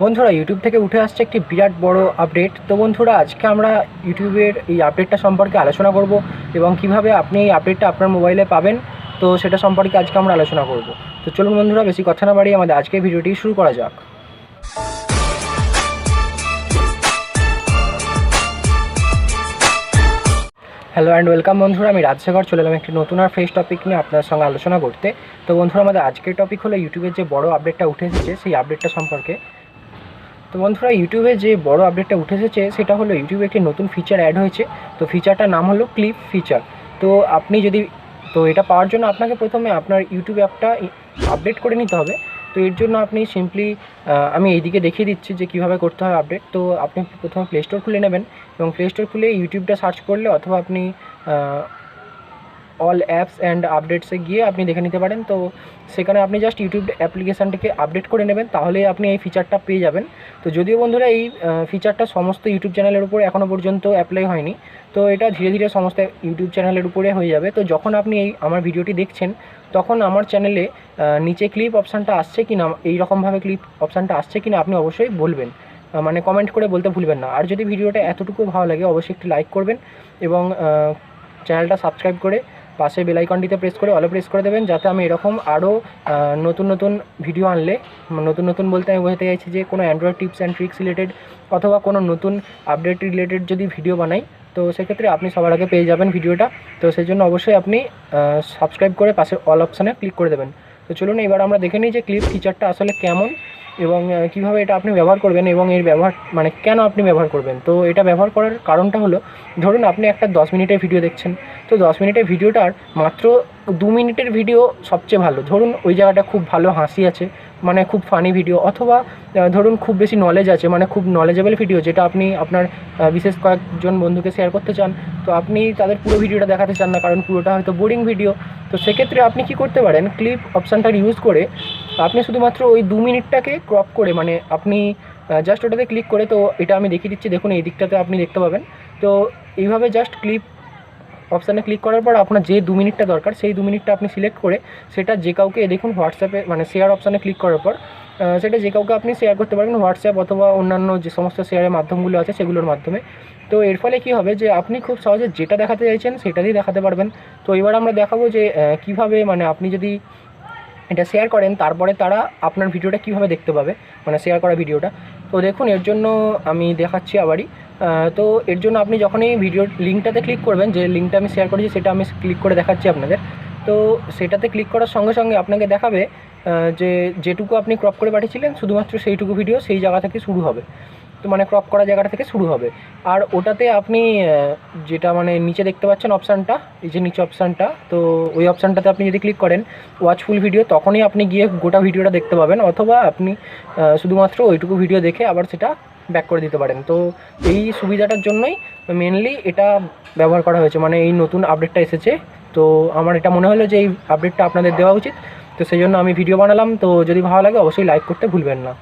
বন্ধুরা ইউটিউব থেকে উঠে আসছে একটি বিরাট বড় আপডেট। তো বন্ধুরা আজকে আমরা ইউটিউবের এই আপডেটটা সম্পর্কে আলোচনা করব এবং কিভাবে আপনি এই আপডেটটা আপনার মোবাইলে পাবেন, তো সেটা সম্পর্কে আজকে আমরা আলোচনা করব। তো চলুন বন্ধুরা, বেশি কথা না বাড়িয়ে আমাদের আজকের ভিডিওটি শুরু করা যাক। হ্যালো অ্যান্ড ওয়েলকাম বন্ধুরা, আমি রাজশেখর চলে এলাম একটি নতুন আর ফ্রেশ টপিক নিয়ে আপনার সঙ্গে আলোচনা করতে। তো বন্ধুরা আমাদের আজকের টপিক হলো ইউটিউবের যে বড় আপডেটটা উঠে এসেছে সেই আপডেটটা সম্পর্কে। তো বন্ধুরা ইউটিউবে যে বড় আপডেটটা উঠে এসেছে সেটা হলো ইউটিউবে একটি নতুন ফিচার অ্যাড হয়েছে। তো ফিচারটার নাম হলো ক্লিপ ফিচার। তো আপনি যদি এটা পাওয়ার জন্য আপনাকে প্রথমে আপনার ইউটিউব অ্যাপটা আপডেট করে নিতে হবে। তো এর জন্য আপনি সিম্পলি আমি এইদিকে দেখিয়ে দিচ্ছি যে কীভাবে করতে হয় আপডেট। তো আপনি প্রথমে প্লে স্টোর খুলে নেবেন এবং প্লে স্টোর খুলে ইউটিউবটা সার্চ করলে অথবা আপনি অল অ্যাপস অ্যান্ড আপডেটসে গিয়ে আপনি দেখে নিতে পারেন। তো সেখানে আপনি জাস্ট ইউটিউব অ্যাপ্লিকেশানটিকে আপডেট করে নেবেন, তাহলে আপনি এই ফিচারটা পেয়ে যাবেন। তো যদিও বন্ধুরা এই ফিচারটা সমস্ত ইউটিউব চ্যানেলের উপরে এখনও পর্যন্ত অ্যাপ্লাই হয়নি, তো এটা ধীরে ধীরে সমস্ত ইউটিউব চ্যানেলের উপরে হয়ে যাবে। তো যখন আপনি আমার ভিডিওটি দেখছেন তখন আমার চ্যানেলে নিচে ক্লিপ অপশানটা আসছে কি না, এইরকমভাবে ক্লিপ অপশানটা আসছে কি না আপনি অবশ্যই বলবেন, মানে কমেন্ট করে বলতে ভুলবেন না। আর যদি ভিডিওটা এতটুকু ভালো লাগে অবশ্যই একটি লাইক করবেন এবং চ্যানেলটা সাবস্ক্রাইব করে পাশে বেল আইকনটিতে প্রেস করে অলে প্রেস করে দেবেন, যাতে আমি এরকম আরও নতুন নতুন ভিডিও আনলে, নতুন বলতে আমি বোঝাতে চাইছি যে কোনো Android tips and tricks related অথবা কোনো নতুন আপডেট রিলেটেড যদি ভিডিও বানাই, তো সেক্ষেত্রে আপনি সবার আগে পেয়ে যাবেন ভিডিওটা। তো সেই জন্য অবশ্যই আপনি সাবস্ক্রাইব করে পাশে অল অপশানে ক্লিক করে দেবেন। তো চলুন এবার আমরা দেখে নিই যে ক্লিপ ফিচারটা আসলে কেমন এবং কীভাবে এটা আপনি ব্যবহার করবেন এবং এর ব্যবহার মানে কেন আপনি ব্যবহার করবেন। তো এটা ব্যবহার করার কারণটা হলো, ধরুন আপনি একটা 10 মিনিটের ভিডিও দেখছেন। তো 10 মিনিটের ভিডিওটার মাত্র 2 মিনিটের ভিডিও সবচেয়ে ভালো। ধরুন ওই জায়গাটা খুব ভালো হাসি আছে, মানে খুব ফানি ভিডিও, অথবা ধরুন খুব বেশি নলেজ আছে, মানে খুব নলেজেবল ভিডিও, যেটা আপনি আপনার বিশেষ কয়েকজন বন্ধুকে শেয়ার করতে চান। তো আপনি তাদের পুরো ভিডিওটা দেখাতে চান না, কারণ পুরোটা হয়তো বোরিং ভিডিও। তো সেক্ষেত্রে আপনি কি করতে পারেন, ক্লিপ অপশানটার ইউজ করে আপনি শুধুমাত্র ওই 2 মিনিটটাকে ক্রপ করে, মানে আপনি জাস্ট ওটাতে ক্লিক করে, তো এটা আমি দেখিয়ে দিচ্ছি, দেখুন এই দিকটাতে আপনি দেখতে পাবেন। তো এইভাবে জাস্ট ক্লিপ অপশানে ক্লিক করার পর আপনার যে 2 মিনিটটা দরকার সেই 2 মিনিটটা আপনি সিলেক্ট করে সেটা যে কাউকে, দেখুন হোয়াটসঅ্যাপে মানে শেয়ার অপশানে ক্লিক করার পর সেটা যে কাউকে আপনি শেয়ার করতে পারবেন, হোয়াটসঅ্যাপ অথবা অন্যান্য যে সমস্ত শেয়ারের মাধ্যমগুলো আছে সেগুলোর মাধ্যমে। তো এর ফলে কী হবে যে আপনি খুব সহজে যেটা দেখাতে চাইছেন সেটাই দেখাতে পারবেন। তো এবার আমরা দেখাবো যে কীভাবে, মানে আপনি যদি এটা শেয়ার করেন তারপরে তারা আপনার ভিডিওটা কীভাবে দেখতে পাবে, মানে শেয়ার করা ভিডিওটা। তো দেখুন এর জন্য আমি দেখাচ্ছি আবারই। তো এর জন্য আপনি যখনই ভিডিওর লিঙ্কটাতে ক্লিক করবেন, যে লিঙ্কটা আমি শেয়ার করেছি সেটা আমি ক্লিক করে দেখাচ্ছি আপনাদের। তো সেটাতে ক্লিক করার সঙ্গে সঙ্গে আপনাকে দেখাবে যে যেটুকু আপনি ক্রপ করে পাঠিয়েছিলেন শুধুমাত্র সেইটুকু ভিডিও সেই জায়গা থেকে শুরু হবে। তো মানে ক্রপ করা জায়গাটা থেকে শুরু হবে। আর ওটাতে আপনি যেটা মানে নিচে দেখতে পাচ্ছেন অপশানটা, এই যে নিচে অপশানটা, তো ওই অপশানটাতে আপনি যদি ক্লিক করেন ওয়াচ ফুল ভিডিও, তখনই আপনি গিয়ে গোটা ভিডিওটা দেখতে পাবেন, অথবা আপনি শুধুমাত্র ওইটুকু ভিডিও দেখে আবার সেটা ব্যাক করে দিতে পারেন। তো এই সুবিধাটার জন্যই মেনলি এটা ব্যবহার করা হয়েছে, মানে এই নতুন আপডেটটা এসেছে। তো আমার এটা মনে হলো যে এই আপডেটটা আপনাদের দেওয়া উচিত, তো সেই জন্য আমি ভিডিও বানালাম। তো যদি ভালো লাগে অবশ্যই লাইক করতে ভুলবেন না।